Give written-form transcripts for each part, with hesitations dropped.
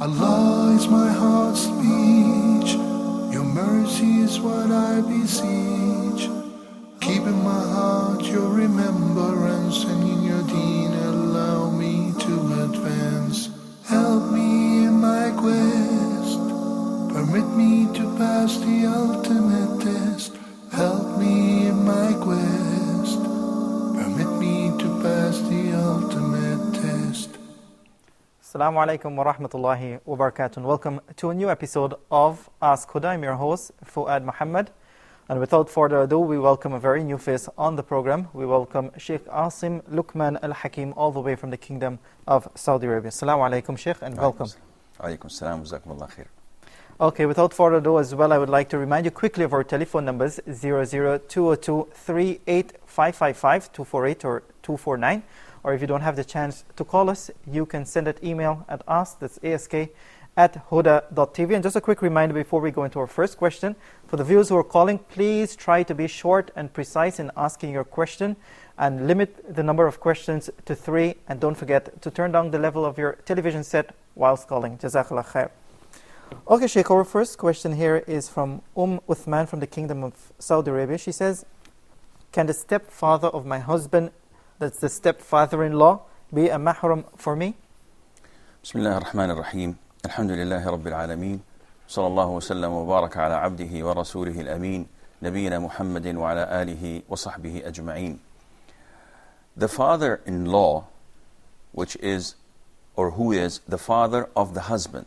Allah is my heart's speech, your mercy is what I beseech. Keep in my heart your remembrance, and in your deen allow me to advance. Help me in my quest, permit me to pass the ultimate test. Help me in my quest, permit me to pass the ultimate test. Assalamu alaikum wa rahmatullahi wa barakatuh. Welcome to a new episode of Ask Huda. I'm your host, Fuad Muhammad. And without further ado, we welcome a very new face on the program. We welcome Sheikh Asim Luqman Al-Hakim, all the way from the Kingdom of Saudi Arabia. Assalamu alaikum, Sheikh, and welcome. Alaikum salam, jazakumullah khair. Okay, without further ado as well, I would like to remind you quickly of our telephone numbers, 00202-38555, 248 or 249. Or if you don't have the chance to call us, you can send an email at us, that's ask@huda.tv. And just a quick reminder before we go into our first question, for the viewers who are calling, please try to be short and precise in asking your question, and limit the number of questions to 3, and don't forget to turn down the level of your television set whilst calling. Jazakallah khair. Okay, Sheikh, our first question here is from Uthman from the Kingdom of Saudi Arabia. She says, can the stepfather of my husband, that's the stepfather-in-law, be a mahram for me? Bismillah ar-Rahman ar-Rahim. Alhamdulillahi Rabbil Alameen. Sallallahu wa sallam wa baraka ala abdihi wa rasulihi al-ameen. Nabiyyina Muhammadin wa ala alihi wa sahbihi ajma'een. The father-in-law, which is, or who is, the father of the husband,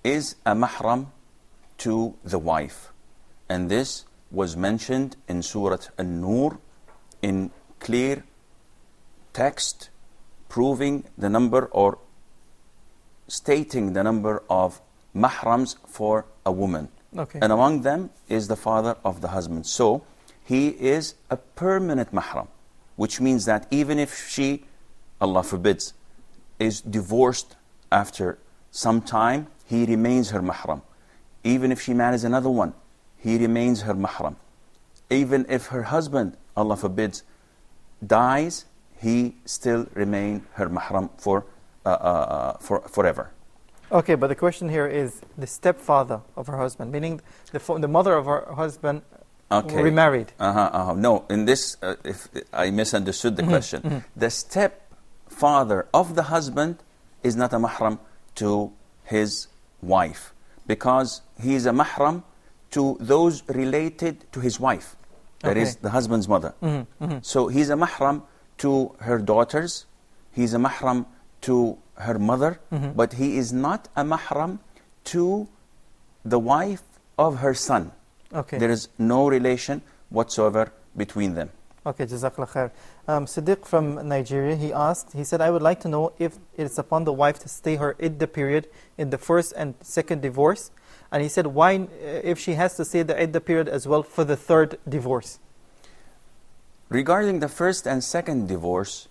is a mahram to the wife. And this was mentioned in Surah An-Nur in clear text, proving the number or stating the number of mahrams for a woman. Okay. And among them is the father of the husband. So he is a permanent mahram, which means that even if she, Allah forbids, is divorced after some time, he remains her mahram. Even if she marries another one, he remains her mahram. Even if her husband, Allah forbids, dies, he still remain her mahram for forever. Okay, but the question here is the stepfather of her husband, meaning the mother of her husband remarried. No, in this, if I misunderstood the question, the stepfather of the husband is not a mahram to his wife, because he is a mahram to those related to his wife, that is the husband's mother. So he's a mahram to her daughters, he's a mahram to her mother, but he is not a mahram to the wife of her son. Okay. There is no relation whatsoever between them. Okay, Jazakallah khair. Siddiq from Nigeria, he said, I would like to know if it's upon the wife to stay her iddah period in the first and second divorce. And he said, why, if she has to stay the iddah period as well for the third divorce? Regarding the first and second divorce,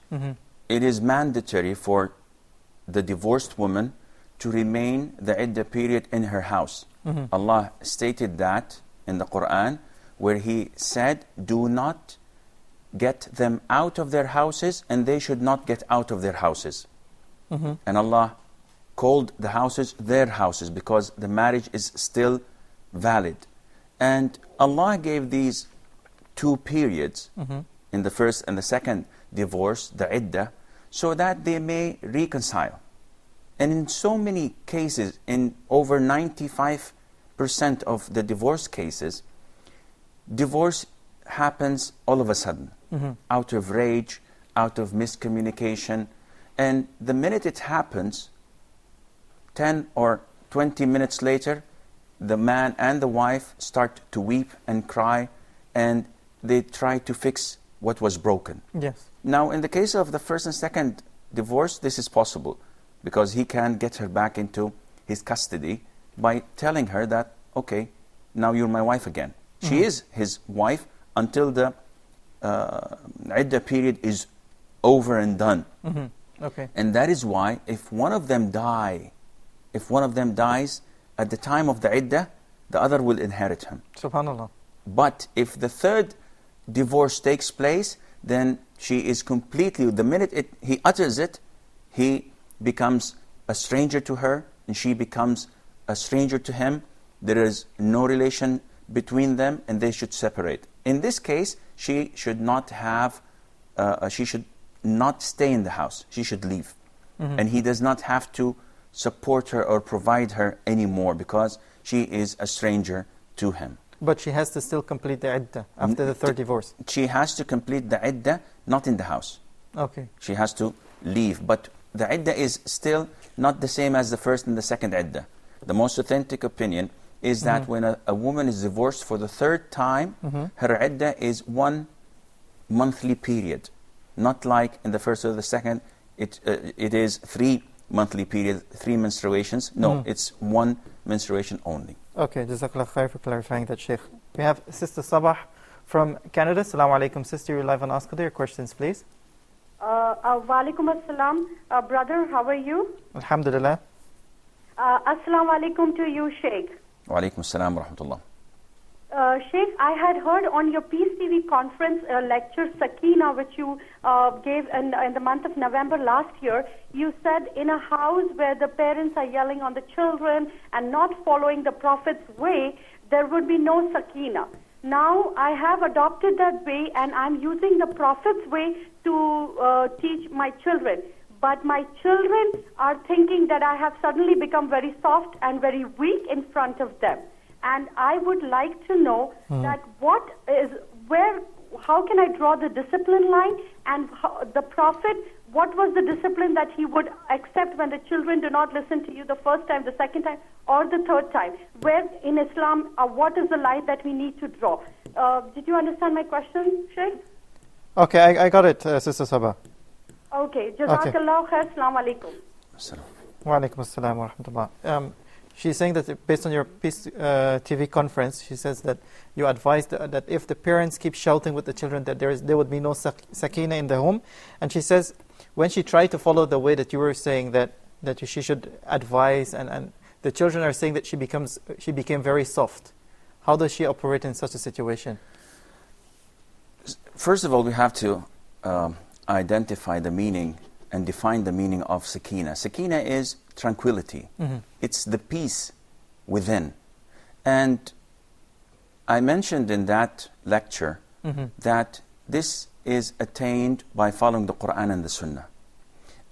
it is mandatory for the divorced woman to remain the iddah period in her house. Allah stated that in the Quran, where He said, do not get them out of their houses, and they should not get out of their houses. And Allah called the houses their houses, because the marriage is still valid. And Allah gave these 2 periods, in the first and the second divorce, the iddah, so that they may reconcile. And in so many cases, in over 95% of the divorce cases, divorce happens all of a sudden, out of rage, out of miscommunication. And the minute it happens, 10 or 20 minutes later, the man and the wife start to weep and cry, and they try to fix what was broken. Yes. Now, in the case of the first and second divorce, this is possible, because he can get her back into his custody by telling her that, okay, now you're my wife again. She is his wife until the iddah period is over and done. Okay. And that is why if one of them dies at the time of the iddah, the other will inherit him. Subhanallah. But if the third divorce takes place, then she is completely, the minute he utters it, he becomes a stranger to her, and she becomes a stranger to him, there is no relation between them, and they should separate. In this case, she should not stay in the house. She should leave. And he does not have to support her or provide her anymore because she is a stranger to him. But she has to still complete the iddah after the third divorce. She has to complete the iddah, not in the house. Okay. She has to leave. But the iddah is still not the same as the first and the second iddah. The most authentic opinion is that when a woman is divorced for the third time, her iddah is 1 monthly period. Not like in the first or the second, it is 3 monthly period, 3 menstruations. No, it's 1 menstruation only. Okay, Jazakallah khair for clarifying that, Sheikh. We have Sister Sabah from Canada. Assalamu alaikum, sister. You're live on Ask Huda. Your questions, please. Wa alaikum assalam. Brother, how are you? Alhamdulillah. Assalamu alaikum to you, Sheikh. Wa alaikum assalam wa rahmatullah. Sheikh, I had heard on your Peace TV conference lecture, Sakina, which you gave in the month of November last year. You said in a house where the parents are yelling on the children and not following the Prophet's way, there would be no Sakina. Now, I have adopted that way and I'm using the Prophet's way to teach my children. But my children are thinking that I have suddenly become very soft and very weak in front of them. And I would like to know that how can I draw the discipline line, and the Prophet, what was the discipline that he would accept when the children do not listen to you the first time, the second time, or the third time? Where in Islam, what is the line that we need to draw? Did you understand my question, Sheikh? Okay, I got it, Sister Sabah. Okay, Jazakallah khair, Assalamu alaikum. Wa alaikum assalam wa rahmatullah. She's saying that based on your Peace TV conference, she says that you advised that if the parents keep shouting with the children, that there would be no sakina in the home. And she says when she tried to follow the way that you were saying that she should advise, and the children are saying that she became very soft. How does she operate in such a situation? First of all, we have to identify the meaning and define the meaning of sakina. Sakina is tranquility. It's the peace within. And I mentioned in that lecture that this is attained by following the Quran and the Sunnah,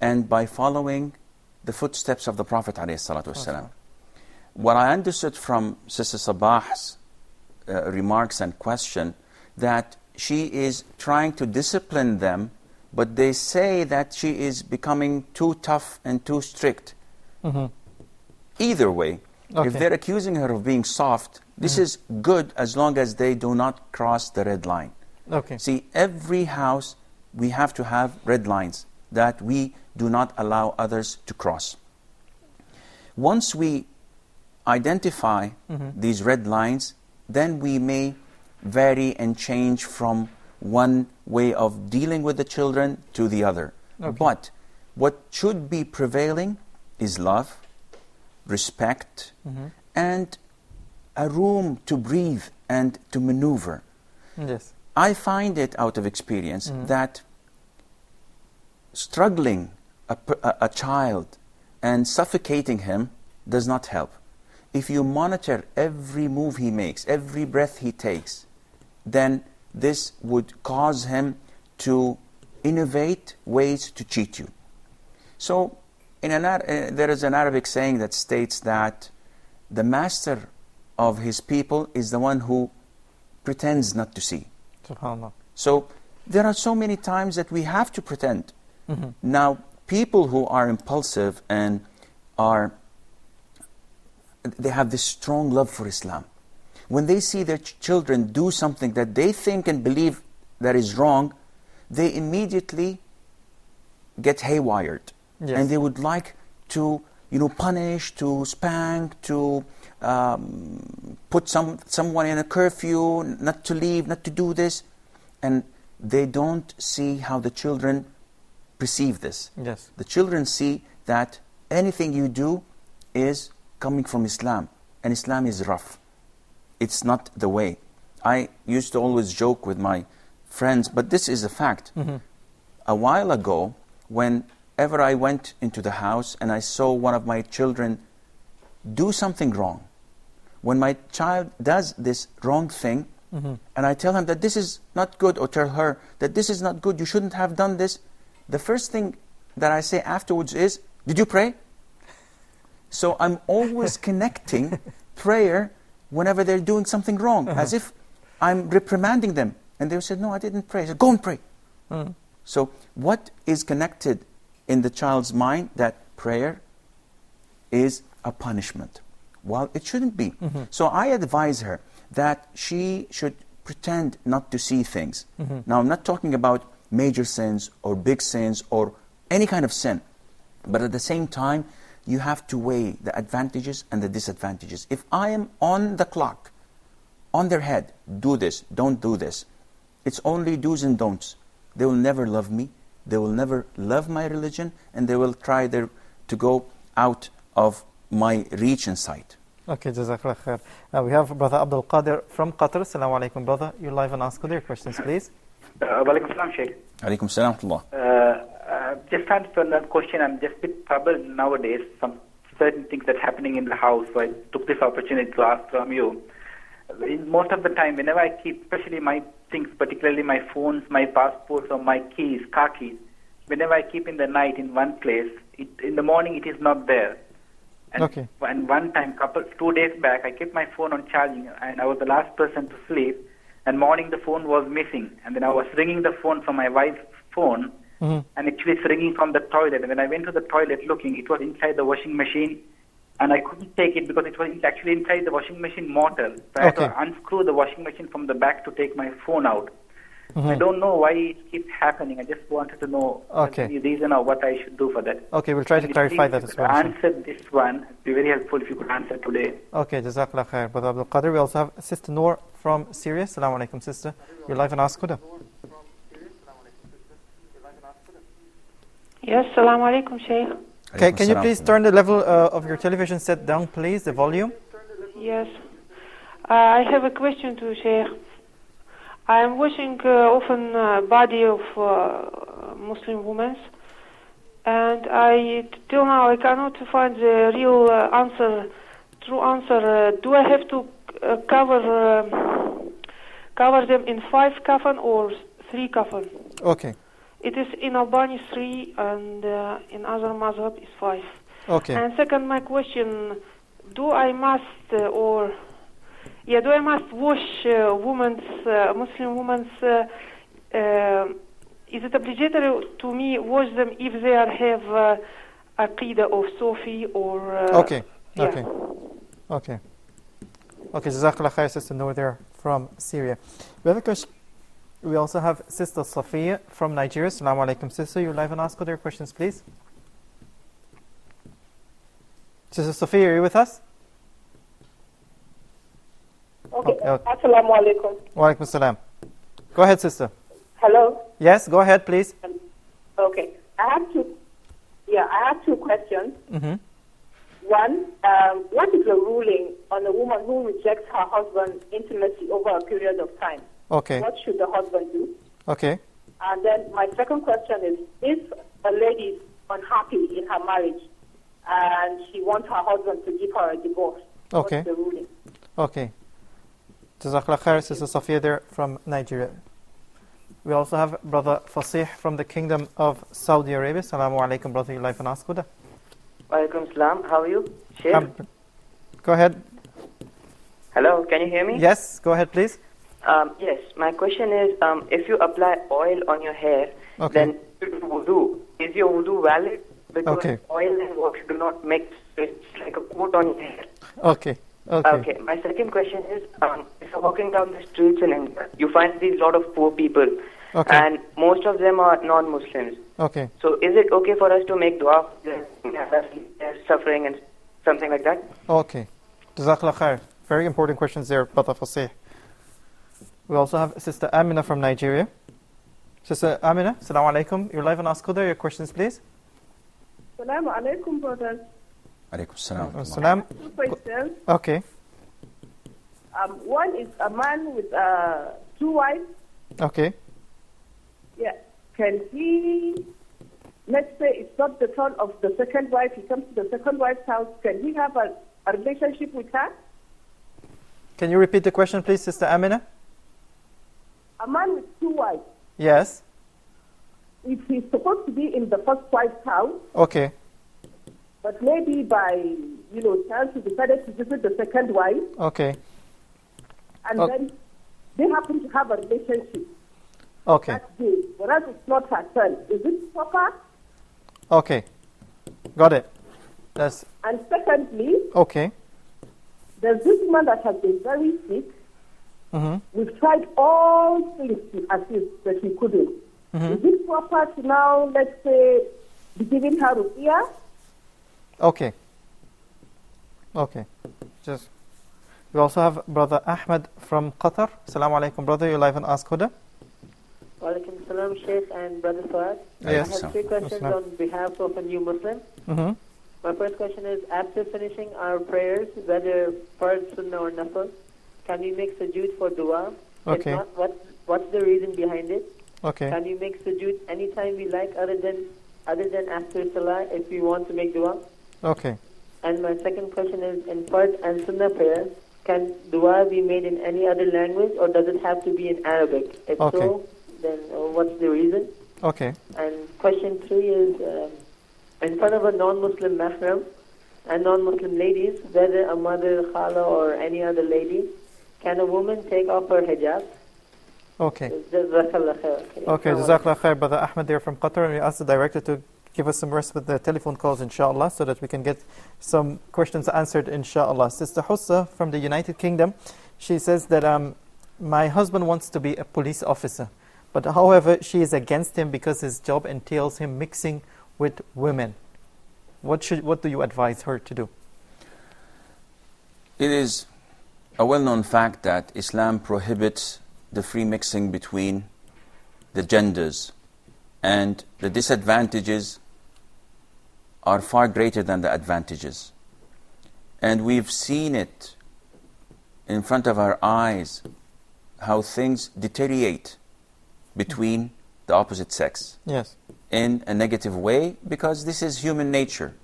and by following the footsteps of the Prophet ﷺ. What I understood from Sister Sabah's remarks and question, that she is trying to discipline them, but they say that she is becoming too tough and too strict. Either way, if they're accusing her of being soft, this is good as long as they do not cross the red line. See, every house we have to have red lines that we do not allow others to cross. Once we identify these red lines, then we may vary and change from one way of dealing with the children to the other. But what should be prevailing is love, respect, and a room to breathe and to maneuver. Yes. I find it out of experience that struggling a child and suffocating him does not help. If you monitor every move he makes, every breath he takes, then this would cause him to innovate ways to cheat you. So there is an Arabic saying that states that the master of his people is the one who pretends not to see. SubhanAllah. So there are so many times that we have to pretend. Now, people who are impulsive and they have this strong love for Islam, when they see their children do something that they think and believe that is wrong, they immediately get haywired. Yes. And they would like to, punish, to spank, to put someone in a curfew, not to leave, not to do this. And they don't see how the children perceive this. Yes. The children see that anything you do is coming from Islam, and Islam is rough. It's not the way. I used to always joke with my friends, but this is a fact. A while ago, whenever I went into the house and I saw one of my children do something wrong, when my child does this wrong thing, and I tell him that this is not good, or tell her that this is not good, you shouldn't have done this, the first thing that I say afterwards is, did you pray? So I'm always connecting prayer whenever they're doing something wrong, as if I'm reprimanding them. And they said, no, I didn't pray. I said, go and pray. So what is connected in the child's mind? That prayer is a punishment. Well, it shouldn't be. So I advise her that she should pretend not to see things. Now, I'm not talking about major sins or big sins or any kind of sin. But at the same time, you have to weigh the advantages and the disadvantages. If I am on the clock, on their head, do this, don't do this, it's only do's and don'ts. They will never love me, they will never love my religion, and they will try to go out of my reach and sight. Okay, Jazakallah khair. We have Brother Abdul Qadir from Qatar. Assalamu alaikum, brother. You're live and ask your questions, please. Walaikum salam, Sheikh. Alaikum salam wa rahmatullah. Just had one question. I'm just a bit troubled nowadays. Some certain things that's happening in the house. So I took this opportunity to ask from you. Most of the time, whenever I keep, especially my things, particularly my phones, my passports, or my keys, car keys, whenever I keep in the night in one place, in the morning it is not there. And, Okay. And one time, 2 days back, I kept my phone on charging, and I was the last person to sleep. And morning the phone was missing, and then I was ringing the phone from my wife's phone, and actually it's ringing from the toilet. And when I went to the toilet looking, it was inside the washing machine, and I couldn't take it because it was actually inside the washing machine motor. So I had to unscrew the washing machine from the back to take my phone out. I don't know why it keeps happening. I just wanted to know the reason or what I should do for that. Okay, we'll try to clarify that as well. Answer this one. It'd be very helpful if you could answer today. Okay, Jazakallah khair, Brother Abdul Qadir. We also have Sister Noor from Syria. Assalamu alaikum, sister. You're live and ask Huda. Yes, Assalamu alaikum, Sheikh. Okay, can you please turn the level of your television set down, please, the volume? Yes. I have a question to Sheikh. I am watching often body of Muslim women, and till now I cannot find the real true answer. Do I have to cover them in 5 kafan or 3 kafan? Okay. It is in Albania 3, and in other mazhab is 5. Okay. And second, my question: do I must wash Muslim women's? Is it obligatory to me wash them if they have aqidah of Sufi or? Okay. Jazakallah khair, Sister Noor there from Syria. We have a question. We also have Sister Safiya from Nigeria. Assalamu alaikum, sister. You're live and ask other questions, please. Sister Safiya, are you with us? Okay. Assalamu alaikum. Wa alaikum salam. Go ahead, sister. Hello. Yes, go ahead, please. Okay. I have two questions. One, what is the ruling on a woman who rejects her husband's intimacy over a period of time? Okay. What should the husband do? Okay. And then my second question is, if a lady is unhappy in her marriage and she wants her husband to give her a divorce, Okay. what's the ruling? Okay. Jazakallah khair, Sister Safiya there from Nigeria. We also have Brother Fasih from the Kingdom of Saudi Arabia. Assalamu alaikum, brother. Your life and ask Huda. Walaikum salam. How are you, Sheikh? Go ahead. Hello, can you hear me? Yes, go ahead, please. Yes, my question is, if you apply oil on your hair, then you do wudu. Is your wudu valid? Because oil and water do not mix. It's like a coat on your hair. Okay. My second question is, if you're walking down the streets in India, you find these lot of poor people, and most of them are non-Muslims. Okay. So is it okay for us to make dua for them, their suffering and something like that? Okay. Jazakallah khair. Very important questions there, Brother Fasih. We also have Sister Amina from Nigeria. Sister Amina, assalamu alaikum. You're live on Ask Huda. Your questions, please. Assalamu alaikum, brothers. Alaikum salam. Salam. Two questions. Okay. One is a man with 2 wives. Okay. Yeah. Can he let's say it's not the turn of the second wife, he comes to the second wife's house, can he have a relationship with her? Can you repeat the question, please, Sister Amina? A man with two wives, Yes. if he's supposed to be in the first wife's house, Okay. but maybe by, chance he decided to visit the second wife, Okay. and Oh. then they happen to have a relationship Okay. that day, whereas it's not her turn. Is it proper? Okay. Got it. That's And secondly, okay. there's this woman that has been very sick. Mm-hmm. We've tried all things to assist, but we couldn't. Mm-hmm. Is it proper to now, let's say, be giving her ruqyah? Okay. Okay. Just we also have Brother Ahmed from Qatar. Assalamu alaikum, brother. You're live on Ask Huda. Walaikum salam, Sheikh and Brother Fuad. Yes. I have three questions on behalf of a new Muslim. Mm-hmm. My first question is, after finishing our prayers, whether Fard, Sunnah or Nafil, can we make sujood for dua? Okay. If not, what's the reason behind it? Okay. Can we make sujood anytime we like other than after Salah if we want to make dua? Okay. And my second question is, in Fard and Sunnah prayer, can dua be made in any other language or does it have to be in Arabic? If Okay. so, then what's the reason? Okay. And question 3 is, in front of a non-Muslim mahram and non-Muslim ladies, whether a mother, khala or any other lady, can a woman take off her hijab? Okay. Jazakallah khair. Okay. Jazakallah khair, Brother Ahmed there from Qatar. And we asked the director to give us some rest with the telephone calls, inshallah, so that we can get some questions answered, inshallah. Sister Hussa from the United Kingdom, she says that my husband wants to be a police officer, but however, she is against him because his job entails him mixing with women. What do you advise her to do? It is a well-known fact that Islam prohibits the free mixing between the genders, and the disadvantages are far greater than the advantages. And we've seen it in front of our eyes, how things deteriorate between the opposite sex. Yes. In a negative way, because this is human nature.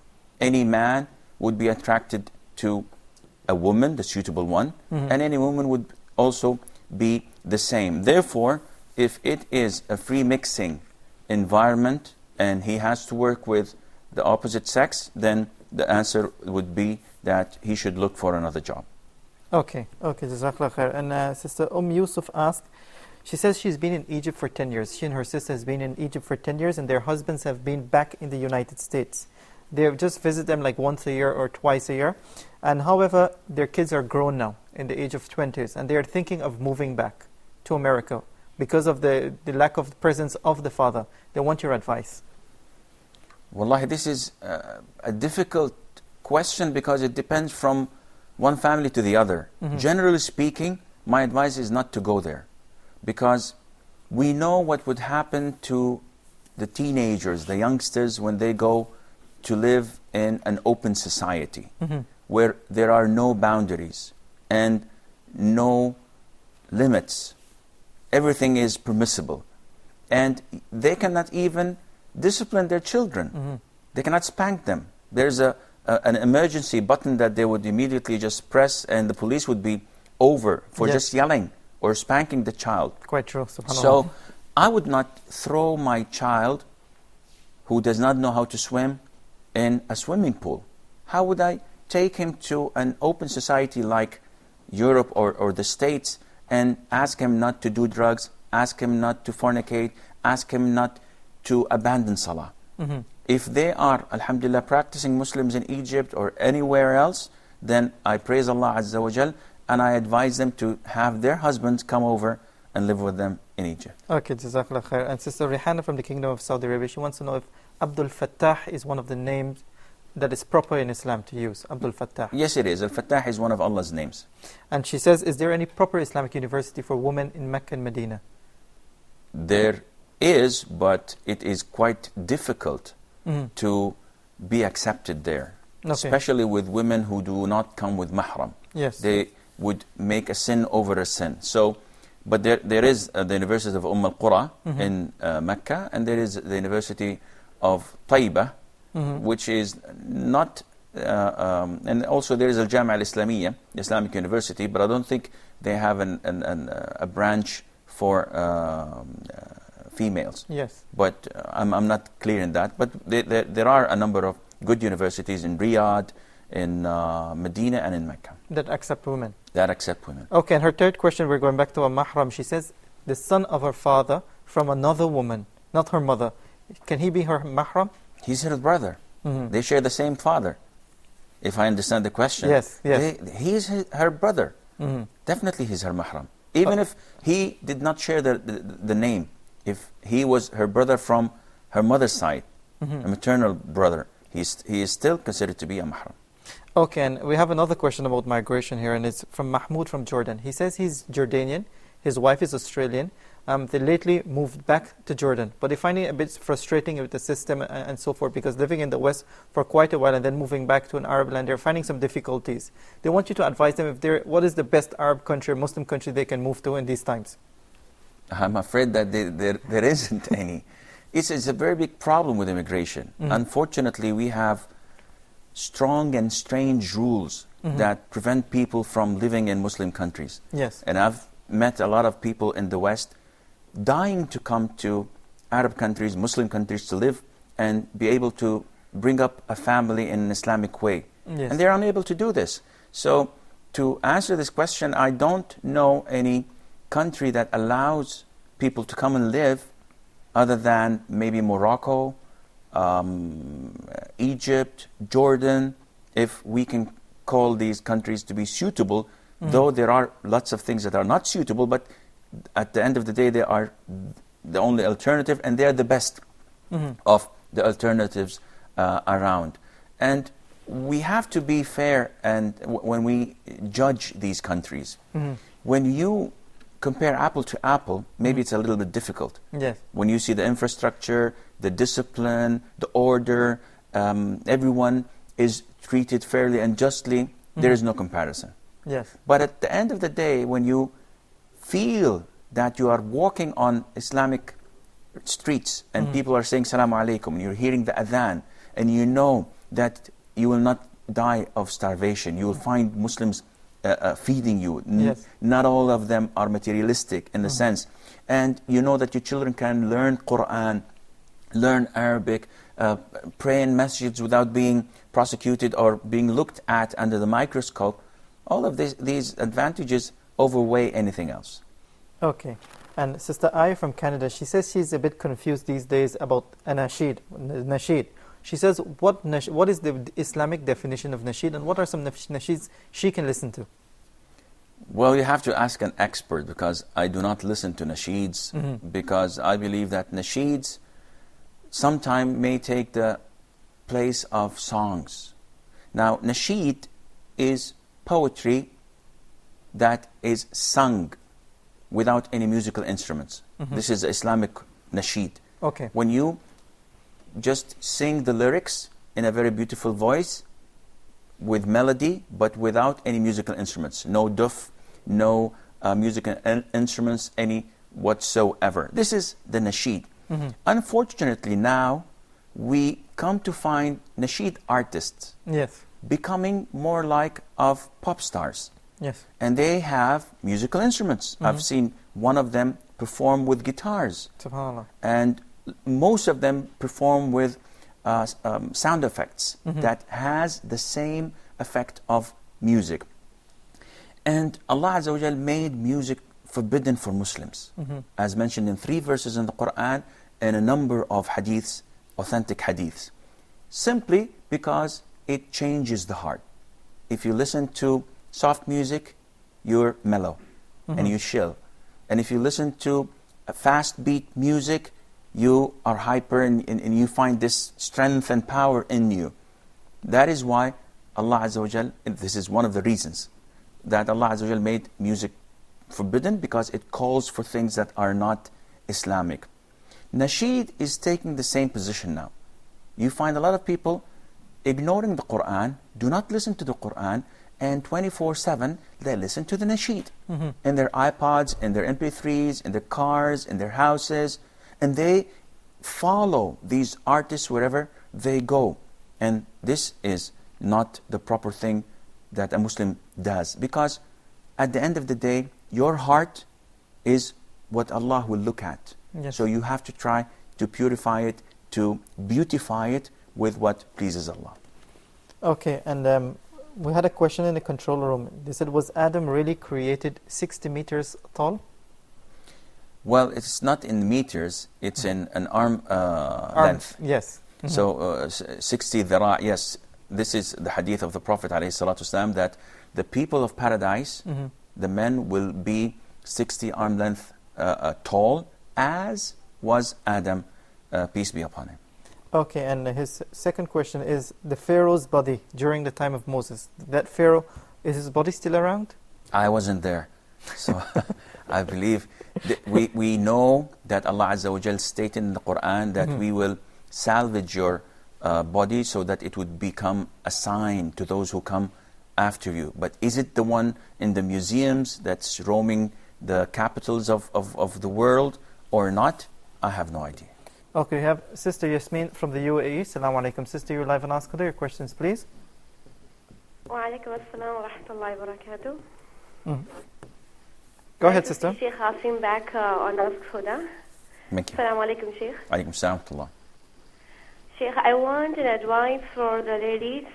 Any man would be attracted to a woman, the suitable one, and any woman would also be the same. Therefore, if it is a free mixing environment and he has to work with the opposite sex, then the answer would be that he should look for another job. Okay, Jazakallah khair. And Sister Yusuf asked, she says she's been in Egypt for 10 years. She and her sister has been in Egypt for 10 years, and their husbands have been back in the United States. They just visit them like once a year or twice a year. And however, their kids are grown now, in the age of 20s, and they are thinking of moving back to America because of the lack of the presence of the father. They want your advice. Wallahi, this is a difficult question because it depends from one family to the other. Generally speaking, my advice is not to go there, because we know what would happen to the teenagers, the youngsters, when they go to live in an open society where there are no boundaries and no limits. Everything is permissible. And they cannot even discipline their children. They cannot spank them. There's an emergency button that they would immediately just press, and the police would be over for just yelling or spanking the child. Quite true, subhanAllah. So I would not throw my child who does not know how to swim in a swimming pool. How would I take him to an open society like Europe or the States and ask him not to do drugs, ask him not to fornicate, ask him not to abandon salah? If they are, alhamdulillah, practicing Muslims in Egypt or anywhere else, then I praise Allah Azza wa Jal, and I advise them to have their husbands come over and live with them in Egypt. Okay, Jazakallah khair. And Sister Rihanna from the Kingdom of Saudi Arabia, she wants to know if Abdul Fattah is one of the names that is proper in Islam to use. Abdul Fattah. Yes, it is. Al-Fattah is one of Allah's names. And she says, is there any proper Islamic university for women in Mecca and Medina? There is, but it is quite difficult to be accepted there. Especially with women who do not come with mahram. Yes. They would make a sin over a sin. So, but there is the University of Al-Qura in Mecca, and there is the University of Taiba, which is not, and also there is Al-Jami'a Al-Islamiyya, Islamic University, but I don't think they have a branch for females. Yes. But I'm not clear in that. But there are a number of good universities in Riyadh, in Medina, and in Mecca. That accept women. That accept women. Okay, and her third question, we're going back to a mahram. She says, the son of her father from another woman, not her mother, can he be her mahram? He's her brother. They share the same father, if I understand the question. Yes, yes. He's her brother. Definitely he's her mahram. Even if he did not share the name, if he was her brother from her mother's side, a maternal brother, he is still considered to be a mahram. Okay, and we have another question about migration here, and it's from Mahmoud from Jordan. He says he's Jordanian, his wife is Australian. They lately moved back to Jordan, but they find it a bit frustrating with the system and so forth, because living in the West for quite a while and then moving back to an Arab land, they're finding some difficulties. They want you to advise them what is the best Arab country, Muslim country they can move to in these times. I'm afraid that there isn't any. It's a very big problem with immigration. Unfortunately, we have strong and strange rules that prevent people from living in Muslim countries. Yes. And I've met a lot of people in the West dying to come to Arab countries, Muslim countries, to live and be able to bring up a family in an Islamic way. Yes. And they're unable to do this. So to answer this question, I don't know any country that allows people to come and live other than maybe Morocco, Egypt, Jordan, if we can call these countries to be suitable, though there are lots of things that are not suitable, but at the end of the day, they are the only alternative, and they are the best of the alternatives around. And we have to be fair and when we judge these countries. When you compare apple to apple, maybe it's a little bit difficult. Yes. When you see the infrastructure, the discipline, the order, everyone is treated fairly and justly, there is no comparison. Yes. But at the end of the day, when you feel that you are walking on Islamic streets and people are saying Salaam Alaikum, and you're hearing the adhan, and you know that you will not die of starvation, you will find Muslims feeding you. Yes. Not all of them are materialistic in the sense. And you know that your children can learn Quran, learn Arabic, pray in masjids without being prosecuted or being looked at under the microscope. All of these advantages outweigh anything else. Okay. And Sister Ai from Canada, she says she's a bit confused these days about a nasheed. She says, what is the Islamic definition of nasheed, and what are some nasheeds she can listen to? Well, you have to ask an expert, because I do not listen to nasheeds, because I believe that nasheeds sometimes may take the place of songs. Now, nasheed is poetry that is sung without any musical instruments. This is Islamic nasheed. Okay. When you just sing the lyrics in a very beautiful voice with melody, but without any musical instruments. No duf, no musical instruments, any whatsoever. This is the nasheed. Unfortunately, now we come to find nasheed artists becoming more like of pop stars. Yes. And they have musical instruments. I've seen one of them perform with guitars. SubhanAllah. And most of them perform with sound effects that has the same effect of music. And Allah Azza wa Jal made music forbidden for Muslims, as mentioned in 3 verses in the Quran and a number of hadiths, authentic hadiths, simply because it changes the heart. If you listen to soft music, you're mellow and you chill. And if you listen to a fast beat music, you are hyper and you find this strength and power in you. That is why Allah Azza wa Jal, this is one of the reasons that Allah Azza wa Jal made music forbidden, because it calls for things that are not Islamic. Nasheed is taking the same position now. You find a lot of people ignoring the Quran, do not listen to the Quran, and 24/7 they listen to the nasheed in their iPods, in their MP3s, in their cars, in their houses, and they follow these artists wherever they go. And this is not the proper thing that a Muslim does. Because at the end of the day, your heart is what Allah will look at. Yes. So you have to try to purify it, to beautify it with what pleases Allah. Okay, and we had a question in the control room. They said, was Adam really created 60 meters tall? Well, it's not in meters, it's in an arm length. Yes. So 60 dhira, yes. This is the hadith of the Prophet ﷺ, that the people of paradise, the men will be 60 arm length tall, as was Adam, peace be upon him. Okay, and his second question is the Pharaoh's body during the time of Moses. That Pharaoh, is his body still around? I wasn't there. So I believe we know that Allah Azza wa Jal stated in the Quran that we will salvage your body so that it would become a sign to those who come after you. But is it the one in the museums that's roaming the capitals of the world or not? I have no idea. Okay, we have Sister Yasmin from the UAE. Assalamu alaikum. Sister, you're live and ask her your questions, please. Wa alaikum assalam wa rahmatullahi wa barakatuh. Go ahead, Sister. Sheikh Hasim back on Ask Huda. Thank you. Assalamu alaikum, Sheikh. Alaikum salam wa rahmatullah. Sheikh, I want an advice for the ladies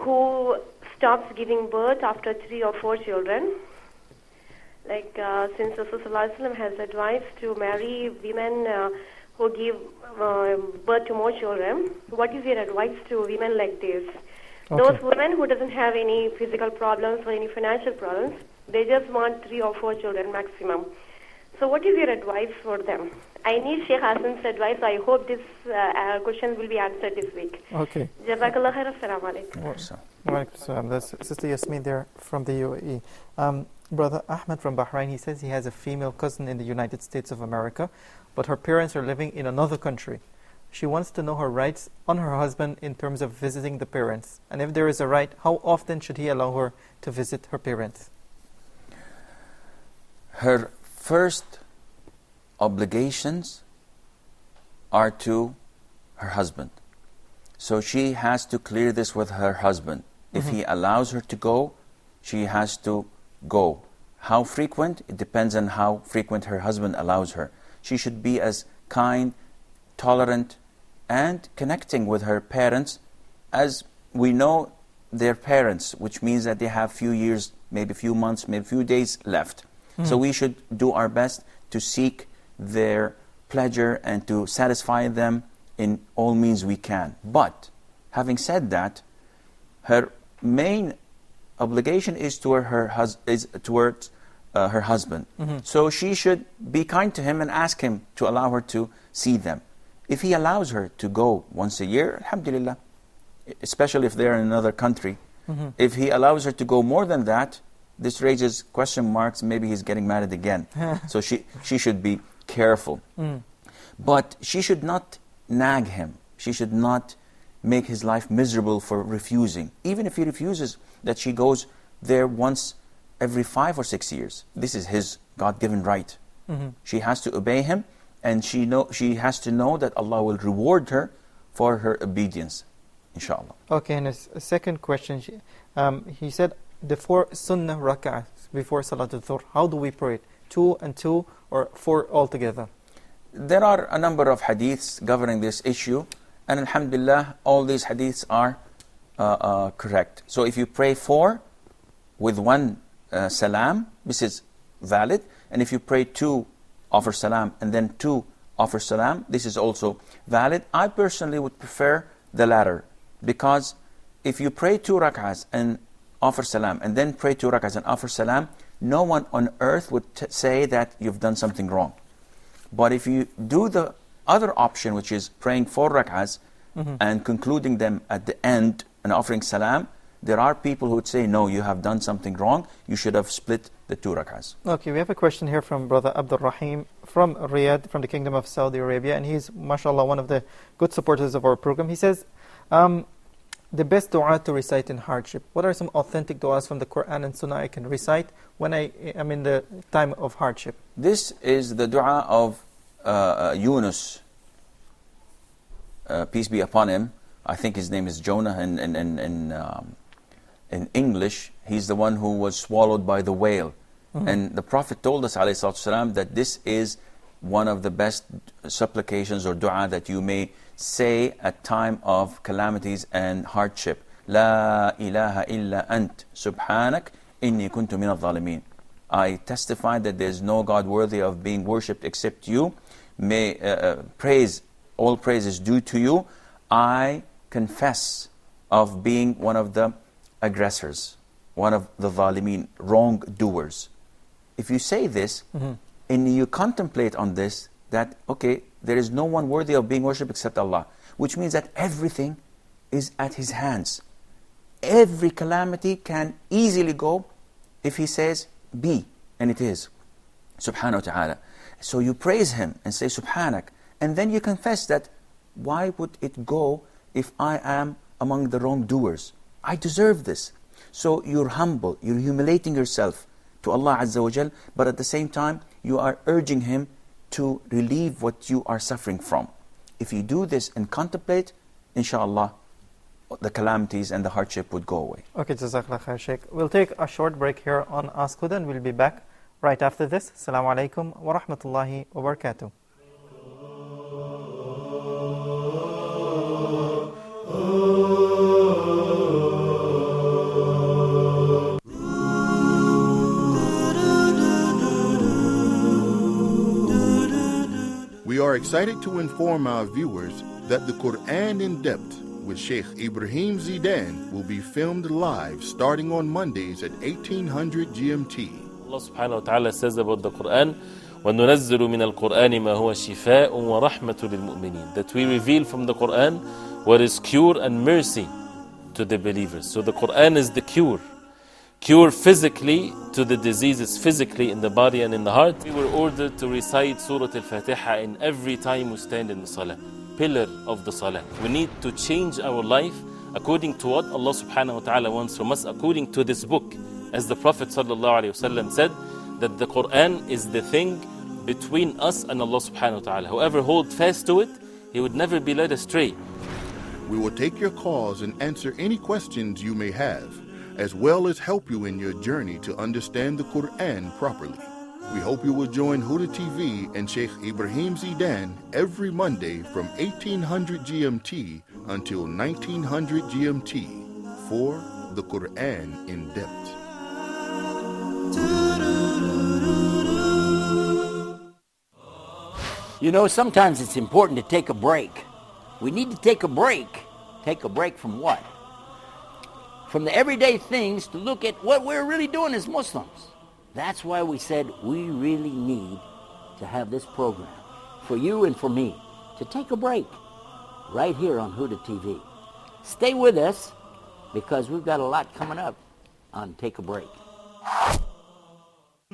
who stops giving birth after 3 or 4 children. Like since Rasulullah has advised to marry women who give birth to more children, what is your advice to women like this? Okay. Those women who doesn't have any physical problems or any financial problems, they just want 3 or 4 children maximum. So what is your advice for them? I need Sheikh Hassan's advice. I hope this question will be answered this week. Okay. Jazakallah khair. Assalamu alaikum. Wa alaikum salam. That's Sister Yasmin there from the UAE. Brother Ahmed from Bahrain, he says he has a female cousin in the United States of America, but her parents are living in another country. She wants to know her rights on her husband in terms of visiting the parents. And if there is a right, how often should he allow her to visit her parents? Her first obligations are to her husband. So she has to clear this with her husband. If he allows her to go, she has to go. How frequent? It depends on how frequent her husband allows her. She should be as kind, tolerant, and connecting with her parents as we know their parents, which means that they have few years, maybe few months, maybe few days left. So we should do our best to seek their pleasure and to satisfy them in all means we can. But having said that, her main obligation is towards her husband. So she should be kind to him and ask him to allow her to see them. If he allows her to go once a year, alhamdulillah, especially if they're in another country. If he allows her to go more than that, this raises question marks, maybe he's getting married again. So she should be careful. But she should not nag him. She should not make his life miserable for refusing. Even if he refuses that she goes there once every 5 or 6 years. This is his God-given right. She has to obey him, and she has to know that Allah will reward her for her obedience, inshallah. Okay, and his second question, he said, the 4 sunnah rak'ahs before Salatul Dhuhr, how do we pray it? 2 and 2 or 4 altogether? There are a number of hadiths governing this issue, and alhamdulillah, all these hadiths are correct. So if you pray 4 with 1 salam, this is valid. And if you pray 2, offer salam, and then 2, offer salam, this is also valid. I personally would prefer the latter, because if you pray 2 rak'ahs and offer salam, and then pray 2 rak'ahs and offer salam, no one on earth would say that you've done something wrong. But if you do the other option, which is praying 4 rak'ahs and concluding them at the end and offering salam, there are people who would say, no, you have done something wrong, you should have split the 2 rak'ahs. Okay, we have a question here from Brother Abdul Rahim from Riyadh, from the Kingdom of Saudi Arabia, and he's, mashallah, one of the good supporters of our program. He says, the best dua to recite in hardship. What are some authentic duas from the Quran and Sunnah I can recite when I am in the time of hardship? This is the dua of Yunus, peace be upon him, I think his name is Jonah in English, he's the one who was swallowed by the whale. And the Prophet told us ﷺ, that this is one of the best supplications or dua that you may say at time of calamities and hardship. La ilaha illa ant subhanak inni kuntu min al-zalimin. I testify that there is no God worthy of being worshipped except you. May all praise is due to you. I confess of being one of the aggressors, one of the zalimin, wrongdoers. If you say this, and you contemplate on this, that, okay, there is no one worthy of being worshipped except Allah, which means that everything is at His hands. Every calamity can easily go if He says, be, and it is. Subhanahu wa ta'ala. So you praise Him and say, Subhanak, and then you confess that, why would it go if I am among the wrongdoers? I deserve this. So you're humble, you're humiliating yourself to Allah Azza wa Jal, but at the same time, you are urging Him to relieve what you are suffering from. If you do this and contemplate, inshallah, the calamities and the hardship would go away. Okay, Jazakallah khair, Sheikh. We'll take a short break here on Ask Huda, and we'll be back right after this. Assalamu alaikum wa rahmatullahi wa barakatuh. We are excited to inform our viewers that the Quran in Depth with Sheikh Ibrahim Zidan will be filmed live starting on Mondays at 1800 GMT. Allah subhanahu wa ta'ala says about the Quran, وَنُنَزِّلُ مِنَ الْقُرْآنِ مَا هُوَ شِفَاءٌ وَرَحْمَةٌ لِلْمُؤْمِنِينَ. That we reveal from the Quran what is cure and mercy to the believers. So the Quran is the cure. Cure physically to the diseases physically in the body and in the heart. We were ordered to recite Surah Al-Fatiha in every time we stand in the Salah. Pillar of the Salah. We need to change our life according to what Allah subhanahu wa ta'ala wants from us, according to this book. As the Prophet sallallahu alayhi wa sallam said, that the Quran is the thing between us and Allah subhanahu wa ta'ala. Whoever holds fast to it, he would never be led astray. We will take your calls and answer any questions you may have, as well as help you in your journey to understand the Quran properly. We hope you will join Huda TV and Sheikh Ibrahim Zidan every Monday from 1800 GMT until 1900 GMT for the Quran in Depth. You know, sometimes it's important to take a break. We need to take a break. Take a break from what? From the everyday things to look at what we're really doing as Muslims. That's why we said we really need to have this program for you and for me to take a break right here on Huda TV. Stay with us because we've got a lot coming up on Take a Break. I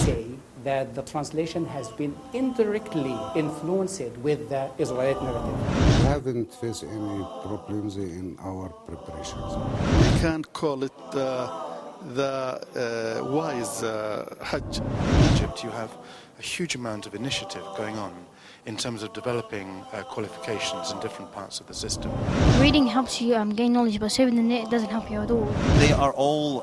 say that the translation has been indirectly influenced with the Israelite narrative. We haven't faced any problems in our preparations. We can't call it the wise Hajj. In Egypt, you have a huge amount of initiative going on in terms of developing qualifications in different parts of the system. Reading helps you gain knowledge, but saving the net doesn't help you at all. They are all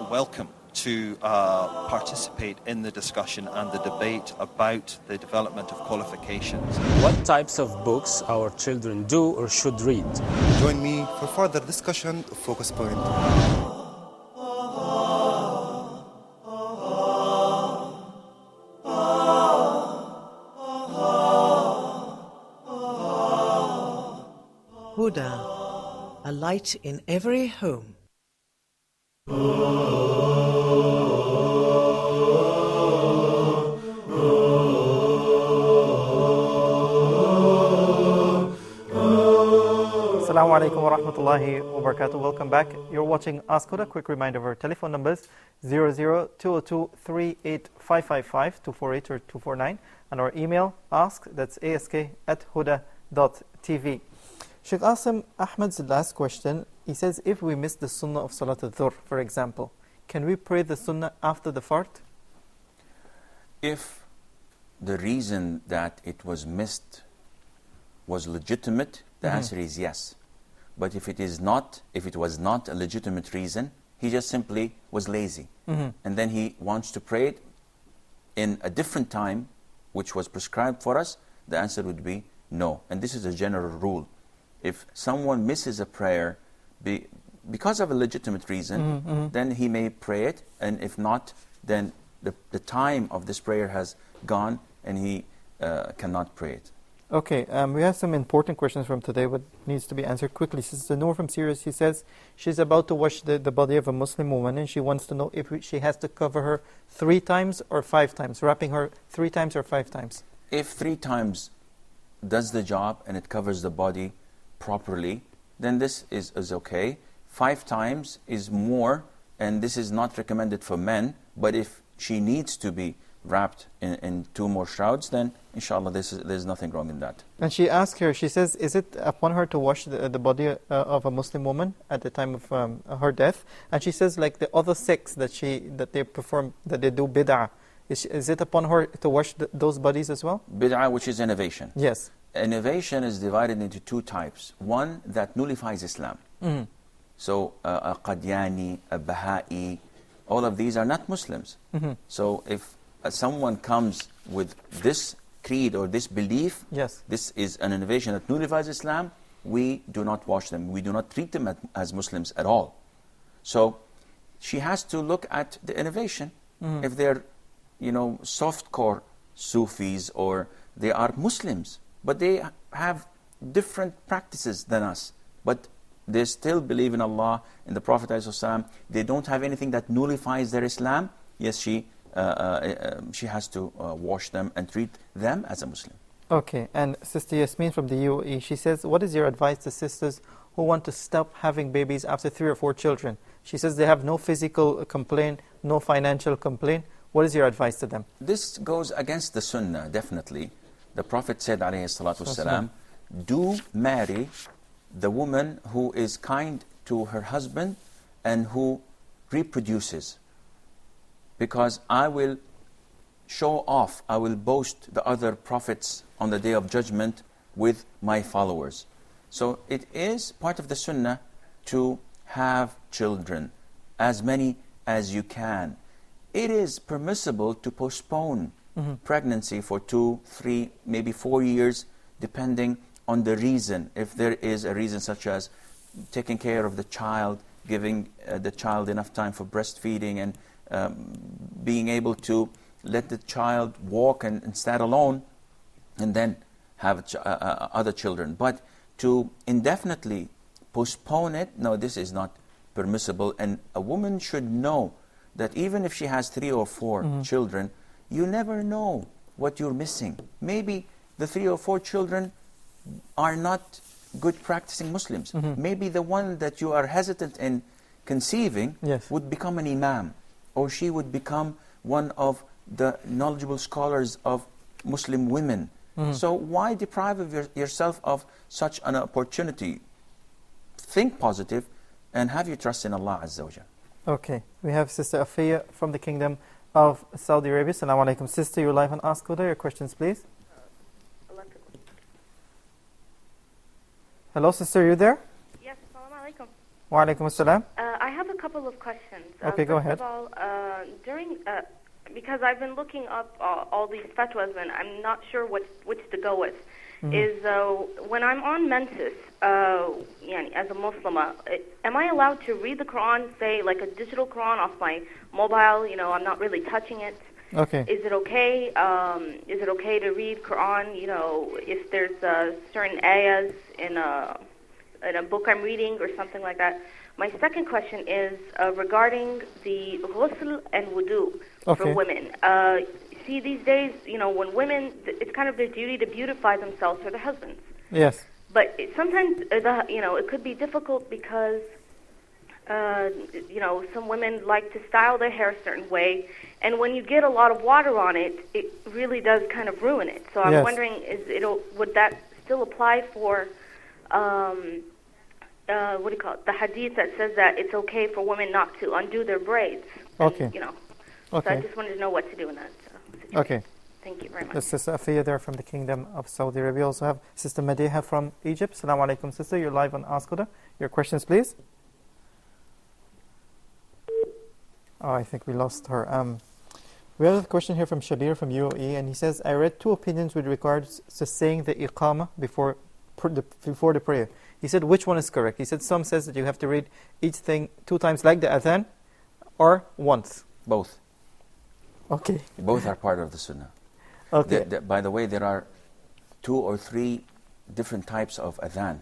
welcome to participate in the discussion and the debate about the development of qualifications. What types of books our children do or should read? Join me for further discussion of Focus Point. Huda, a light in every home. Assalamu alaikum wa rahmatullahi wa barakatuh. Welcome back. You're watching Ask Huda. Quick reminder of our telephone numbers 00-202-38555, 248 or 249, and our email ask, that's ask@huda.tv. Sheikh Asim Ahmed's last question, he says, if we miss the sunnah of Salat al-Dhuhr, for example, can we pray the sunnah after the fart? If the reason that it was missed was legitimate, the answer is yes. But if it was not a legitimate reason, he just simply was lazy. And then he wants to pray it in a different time, which was prescribed for us, the answer would be no. And this is a general rule. If someone misses a prayer because of a legitimate reason, then he may pray it, and if not, then the time of this prayer has gone and he cannot pray it. Okay, we have some important questions from today, but needs to be answered quickly. Sister Noor from Syria, she says she's about to wash the body of a Muslim woman, and she wants to know if she has to cover her 3 times or 5 times, wrapping her 3 times or 5 times. If 3 times does the job and it covers the body properly, then this is okay. 5 times is more, and this is not recommended for men, but if she needs to be wrapped in 2 more shrouds, then inshallah there's nothing wrong in that. And she asked her, she says, is it upon her to wash the body of a Muslim woman at the time of her death? And she says, like the other sects that they do bid'ah, is it upon her to wash those bodies as well? Bid'ah, which is innovation. Yes. Innovation is divided into 2 types. One that nullifies Islam. So a Qadiani, a Baha'i, all of these are not Muslims. So if someone comes with this creed or this belief, this is an innovation that nullifies Islam, we do not wash them. We do not treat them as Muslims at all. So she has to look at the innovation. If they're, softcore Sufis, or they are Muslims, but they have different practices than us, but they still believe in Allah, in the Prophet ﷺ. They don't have anything that nullifies their Islam. Yes, she has to wash them and treat them as a Muslim. Okay, and Sister Yasmin from the UAE, she says, what is your advice to sisters who want to stop having babies after 3 or 4 children? She says they have no physical complaint, no financial complaint. What is your advice to them? This goes against the Sunnah, definitely. The Prophet said, alayhi salatu wasalam, do marry the woman who is kind to her husband and who reproduces. Because I will show off, I will boast the other prophets on the Day of Judgment with my followers. So it is part of the Sunnah to have children, as many as you can. It is permissible to postpone pregnancy for 2, 3, maybe 4 years, depending on the reason. If there is a reason such as taking care of the child, giving the child enough time for breastfeeding, and being able to let the child walk and stand alone, and then have other children. But to indefinitely postpone it, no, this is not permissible. And a woman should know that even if she has 3 or 4 children, you never know what you're missing. Maybe the 3 or 4 children are not good practicing Muslims. Maybe the one that you are hesitant in conceiving would become an imam, or she would become one of the knowledgeable scholars of Muslim women. So why deprive yourself of such an opportunity? Think positive and have your trust in Allah Azza wa Jal. Okay, we have Sister Afiya from the Kingdom of Saudi Arabia. Assalamu alaikum. Sister, you're live on Ask Huda. Your questions, please. Hello, sister, you there? Yes, assalamu alaikum. Wa alaikum assalam. I have a couple of questions. Okay, go ahead. First of all, because I've been looking up all these fatwas and I'm not sure which to go with, is when I'm on menses, as a Muslimah, am I allowed to read the Quran, say like a digital Quran off my mobile, I'm not really touching it? Okay. Is it okay? Is it okay to read Quran? If there's certain ayahs in a book I'm reading or something like that. My second question is regarding the ghusl and wudu for women. See, these days, when women, it's kind of their duty to beautify themselves for their husbands. Yes. But sometimes, it could be difficult because, some women like to style their hair a certain way, and when you get a lot of water on it, it really does kind of ruin it. So I'm wondering, would that still apply for what do you call it? The hadith that says that it's okay for women not to undo their braids. Okay. You know. Okay. So I just wanted to know what to do in that situation. Okay. Thank you very much. This is Sister Afiya there from the Kingdom of Saudi Arabia. We also have Sister Madeha from Egypt. Assalamu alaikum, sister. You're live on Ask Huda. Your questions, please. Oh, I think we lost her. We have a question here from Shabir from UAE, and he says, I read two opinions with regards to saying the iqamah before the prayer. He said, which one is correct? He said, some says that you have to read each thing 2 times like the adhan, or once. Both. Okay. Both are part of the sunnah. Okay. By the way, there are 2 or 3 different types of adhan,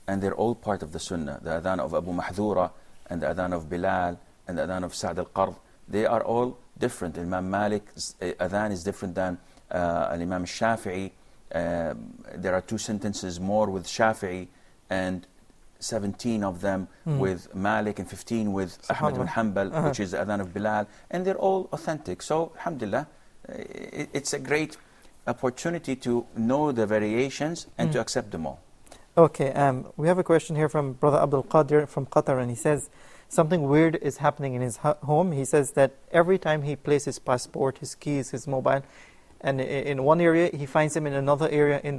and they're all part of the sunnah. The adhan of Abu Mahdura, and the adhan of Bilal, and the adhan of Sa'd al-Qard. They are all different. Imam Malik's adhan is different than Imam Shafi'i. There are 2 sentences more with Shafi'i, and 17 of them with Malik, and 15 with Ahmad bin Hanbal, which is the adhan of Bilal, and they're all authentic. So, alhamdulillah, it's a great opportunity to know the variations and to accept them all. Okay, we have a question here from Brother Abdul Qadir from Qatar, and he says, something weird is happening in his home. He says that every time he places his passport, his keys, his mobile, and in one area, he finds him in another area in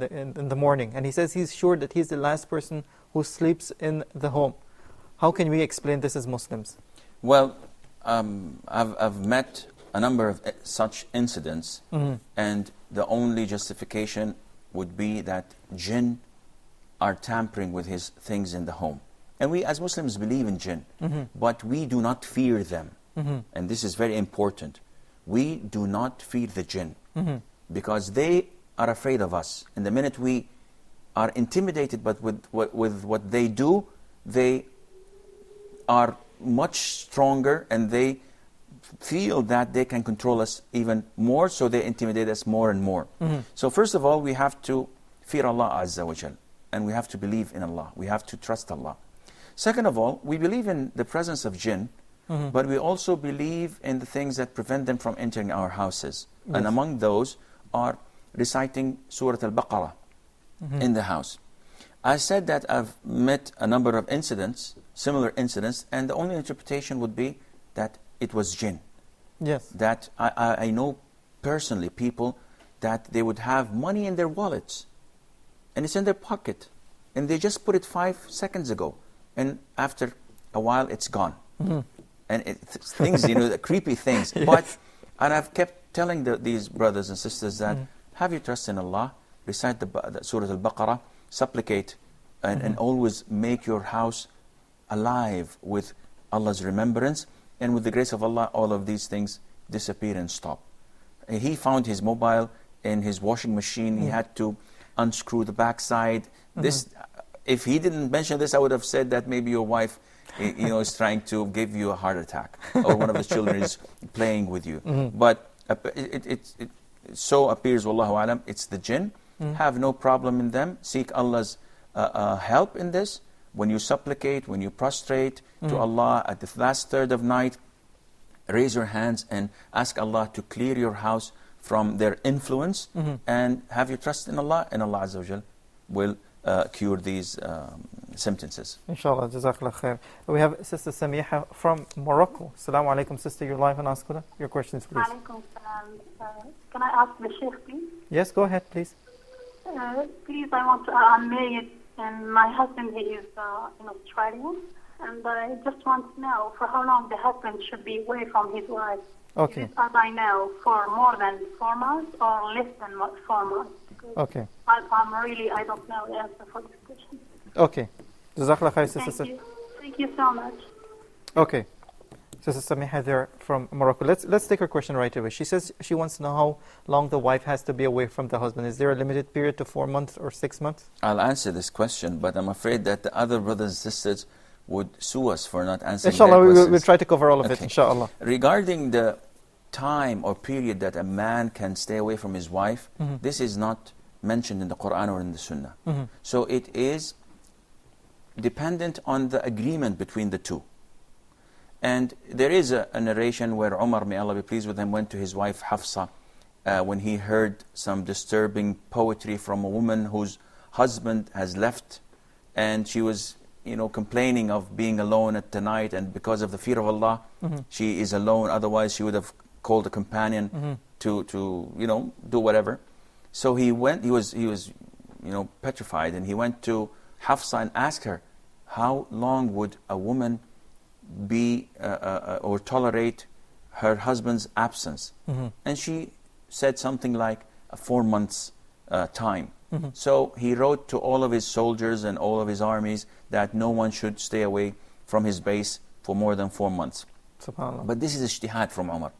the morning. And he says he's sure that he's the last person who sleeps in the home. How can we explain this as Muslims? Well, I've met a number of such incidents, and the only justification would be that jinn are tampering with his things in the home. And we as Muslims believe in jinn, but we do not fear them. And this is very important. We do not fear the jinn, because they are afraid of us. And the minute we are intimidated but with what they do, they are much stronger, and they feel that they can control us even more, so they intimidate us more and more. So first of all, we have to fear Allah Azza wa Jal, and we have to believe in Allah. We have to trust Allah. Second of all, we believe in the presence of jinn, but we also believe in the things that prevent them from entering our houses. Yes. And among those are reciting Surah Al-Baqarah in the house. I said that I've met a number of incidents, similar incidents, and the only interpretation would be that it was jinn. Yes. That I know personally people that they would have money in their wallets, and it's in their pocket, and they just put it 5 seconds ago, and after a while it's gone. And it's things, the creepy things. Yes. And I've kept telling these brothers and sisters that have your trust in Allah, recite the Surah Al-Baqarah, supplicate, and always make your house alive with Allah's remembrance. And with the grace of Allah, all of these things disappear and stop. He found his mobile in his washing machine. He had to unscrew the backside. This, if he didn't mention this, I would have said that maybe your wife is trying to give you a heart attack, or one of the children is playing with you. But it so appears, wallahu alam, it's the jinn. Have no problem in them. Seek Allah's help in this. When you supplicate, when you prostrate to Allah at the last third of night, raise your hands and ask Allah to clear your house from their influence, and have your trust in Allah, and Allah Azza wa Jal will cure these symptoms. Inshallah, Jazakallah khair. We have Sister Samiha from Morocco. Assalamu alaikum, sister. You're live on Ask Huda. Your questions, please. Alaikum salam. Can I ask the Sheikh, please? Yes, go ahead, please. Please, I'm married, and my husband, he is in Australia, and I just want to know for how long the husband should be away from his wife. Okay. Is it, as I know, for more than 4 months or less than 4 months? Okay. I don't know the answer for this question. Okay. Jazakallah khair, Sister. Thank you. Thank you so much. Okay. Sister Samiha there from Morocco. Let's take her question right away. She says she wants to know how long the wife has to be away from the husband. Is there a limited period to 4 months or 6 months? I'll answer this question, but I'm afraid that the other brothers and sisters would sue us for not answering Inshallah, their questions. we'll try to cover all of it, inshallah. Regarding the time or period that a man can stay away from his wife, this is not mentioned in the Quran or in the Sunnah. So it is dependent on the agreement between the two. And there is a narration where Umar, may Allah be pleased with him, went to his wife Hafsa when he heard some disturbing poetry from a woman whose husband has left, and she was complaining of being alone at the night, and because of the fear of Allah, she is alone. Otherwise, she would have called a companion to do whatever. So he was petrified, and he went to Hafsa and asked her, how long would a woman be or tolerate her husband's absence? And she said something like 4 months time. So he wrote to all of his soldiers and all of his armies that no one should stay away from his base for more than 4 months. SubhanAllah. But this is ijtihad from Umar.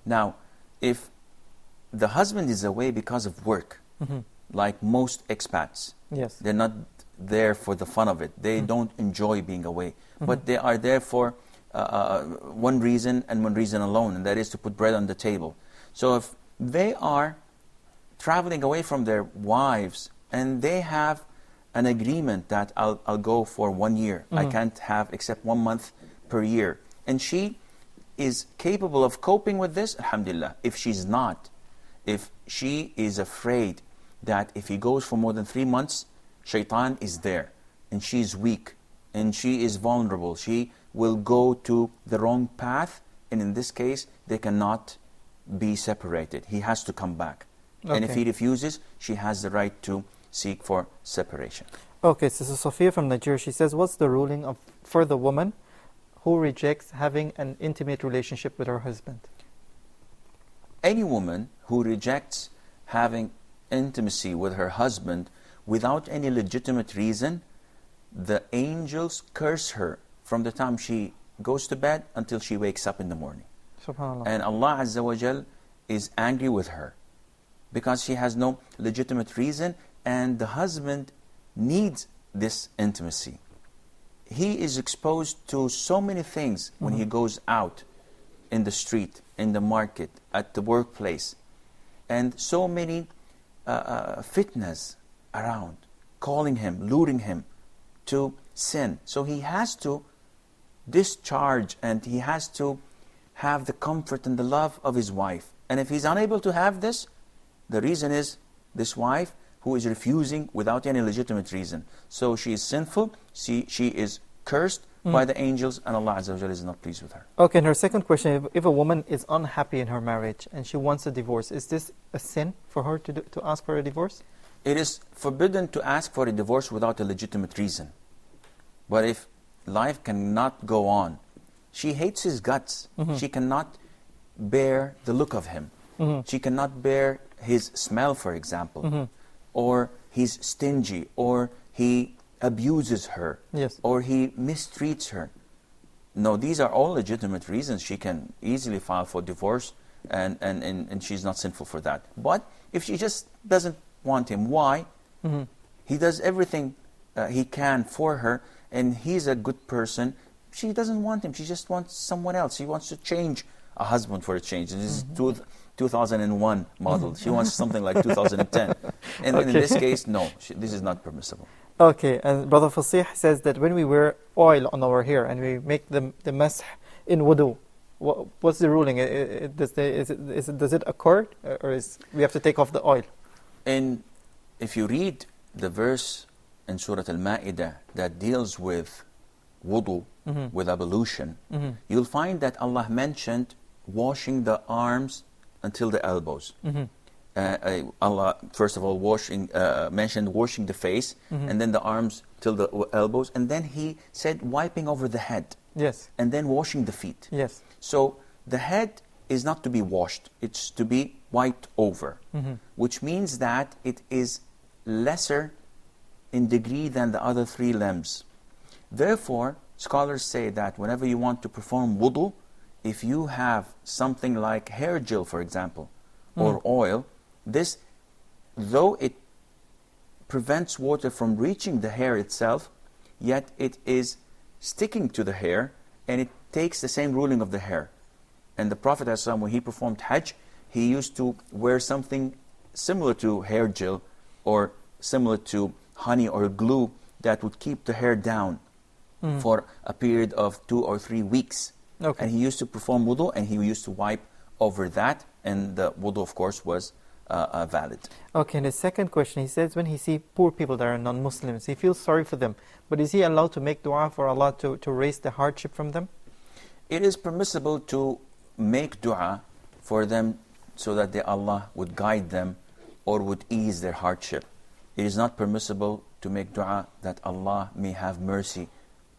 Now, if the husband is away because of work, like most expats, yes, they're not there for the fun of it. They don't enjoy being away. But they are there for one reason and one reason alone, and that is to put bread on the table. So if they are traveling away from their wives, and they have an agreement that I'll go for 1 year. I can't have except 1 month per year. And she is capable of coping with this, alhamdulillah. If she's not, if she is afraid that if he goes for more than 3 months, shaitan is there, and she's weak, and she is vulnerable, she will go to the wrong path, and in this case, they cannot be separated. He has to come back. Okay. And if he refuses, she has the right to seek for separation. Okay, so Sophia from Nigeria, she says, what's the ruling for the woman who rejects having an intimate relationship with her husband? Any woman who rejects having intimacy with her husband without any legitimate reason, the angels curse her from the time she goes to bed until she wakes up in the morning. SubhanAllah. And Allah Azza wa Jal is angry with her, because she has no legitimate reason, and the husband needs this intimacy. He is exposed to so many things when he goes out in the street, in the market, at the workplace, and so many fitnas around, calling him, luring him to sin. So he has to discharge, and he has to have the comfort and the love of his wife. And if he's unable to have this, the reason is this wife who is refusing without any legitimate reason. So she is sinful, she is cursed by the angels, and Allah Azza wa Jalla is not pleased with her. Okay, and her second question, if a woman is unhappy in her marriage and she wants a divorce, is this a sin for her to ask for a divorce? It is forbidden to ask for a divorce without a legitimate reason. But if life cannot go on, she hates his guts. She cannot bear the look of him. She cannot bear his smell, for example, or he's stingy, or he abuses her, or he mistreats her. No, these are all legitimate reasons. She can easily file for divorce, and she's not sinful for that. But if she just doesn't want him, why? He does everything he can for her, and he's a good person. She doesn't want him. She just wants someone else. She wants to change a husband for a change. This is 2001 model. She wants something like 2010. And in this case, no, this is not permissible. Okay, and Brother Fasih says that when we wear oil on our hair and we make the masah in wudu, what's the ruling? Does it occur, or we have to take off the oil? And if you read the verse in Surah Al-Ma'idah that deals with wudu, with ablution, you'll find that Allah mentioned washing the arms until the elbows. Allah, first of all, mentioned washing the face, and then the arms till the elbows, and then He said wiping over the head, and then washing the feet. So the head is not to be washed, it's to be wiped over, which means that it is lesser in degree than the other 3 limbs. Therefore, scholars say that whenever you want to perform wudu, if you have something like hair gel, for example, or oil, this, though it prevents water from reaching the hair itself, yet it is sticking to the hair, and it takes the same ruling of the hair. And the Prophet ﷺ, when he performed Hajj, he used to wear something similar to hair gel, or similar to honey or glue, that would keep the hair down for a period of 2 or 3 weeks. And he used to perform wudu, and he used to wipe over that, and the wudu, of course, was valid. Okay, and the second question, he says when he sees poor people that are non-Muslims, he feels sorry for them. But is he allowed to make dua for Allah to raise the hardship from them? It is permissible to make dua for them so that Allah would guide them or would ease their hardship. It is not permissible to make dua that Allah may have mercy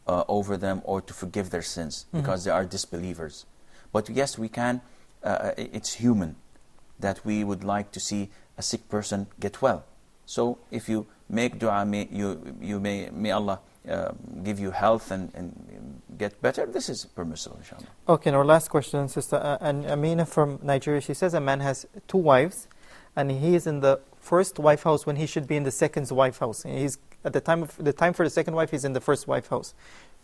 over them or to forgive their sins because they are disbelievers. But yes, we can, it's human that we would like to see a sick person get well. So if you make dua, may Allah give you health and get better, this is permissible, inshallah. Okay, and our last question, Sister and Amina from Nigeria, she says a man has 2 wives and he is in the first wife house when he should be in the second wife house. And he's at the time for the second wife, he's in the first wife house.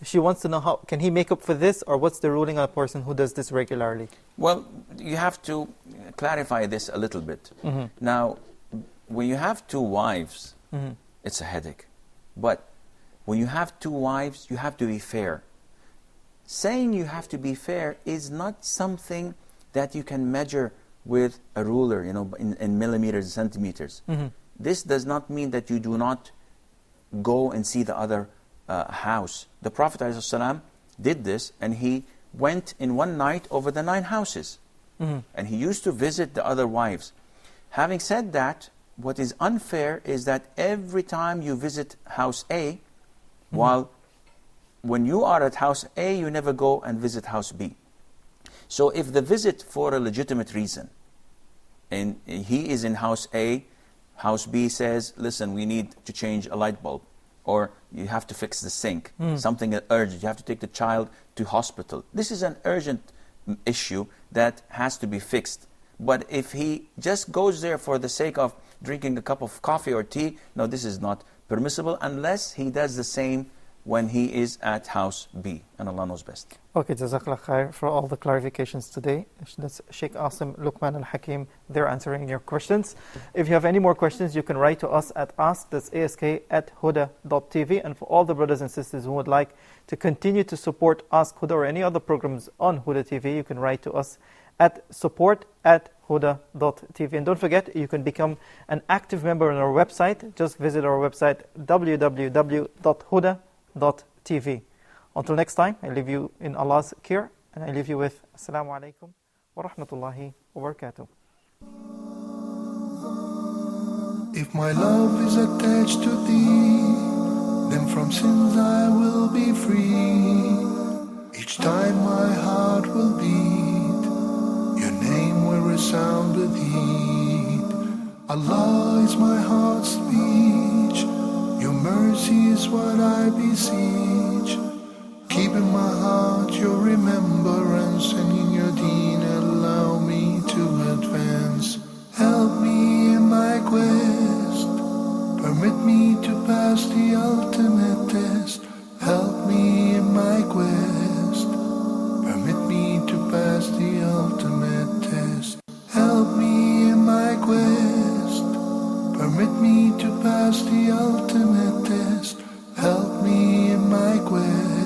She wants to know how can he make up for this, or what's the ruling on a person who does this regularly? Well, you have to clarify this a little bit. Now, when you have 2 wives, it's a headache. But when you have 2 wives, you have to be fair. Saying you have to be fair is not something that you can measure with a ruler, in millimeters and centimeters. This does not mean that you do not go and see the other house. The Prophet ﷺ did this, and he went in one night over the 9 houses. And he used to visit the other wives. Having said that, what is unfair is that every time you visit house A, while when you are at house A, you never go and visit house B. So if the visit for a legitimate reason, and he is in house A, house B says, listen, we need to change a light bulb, or you have to fix the sink, something urgent, you have to take the child to hospital. This is an urgent issue that has to be fixed. But if he just goes there for the sake of drinking a cup of coffee or tea, no, this is not permissible unless he does the same when he is at house B, and Allah knows best. Okay, Jazakallah khair for all the clarifications today. That's Sheikh Asim Luqman Al-Hakim. They're answering your questions. If you have any more questions, you can write to us at ask@huda.tv. And for all the brothers and sisters who would like to continue to support Ask Huda or any other programs on Huda TV, you can write to us at support@huda.tv. And don't forget, you can become an active member on our website. Just visit our website, www.huda.tv. Until next time, I leave you in Allah's care, and I leave you with Assalamu alaikum wa rahmatullahi wa barakatuh. If my love is attached to thee, then from sins I will be free. Each time my heart will beat, your name will resound with heat. Allah is my heart's speech, your mercy is what I beseech. Keep in my heart your remembrance, and in your deen allow me to advance. Help me in my quest, permit me to pass the ultimate test. Help me in my quest, permit me to pass the ultimate test. Help me in my quest, permit me to pass the ultimate test. Help me in my quest.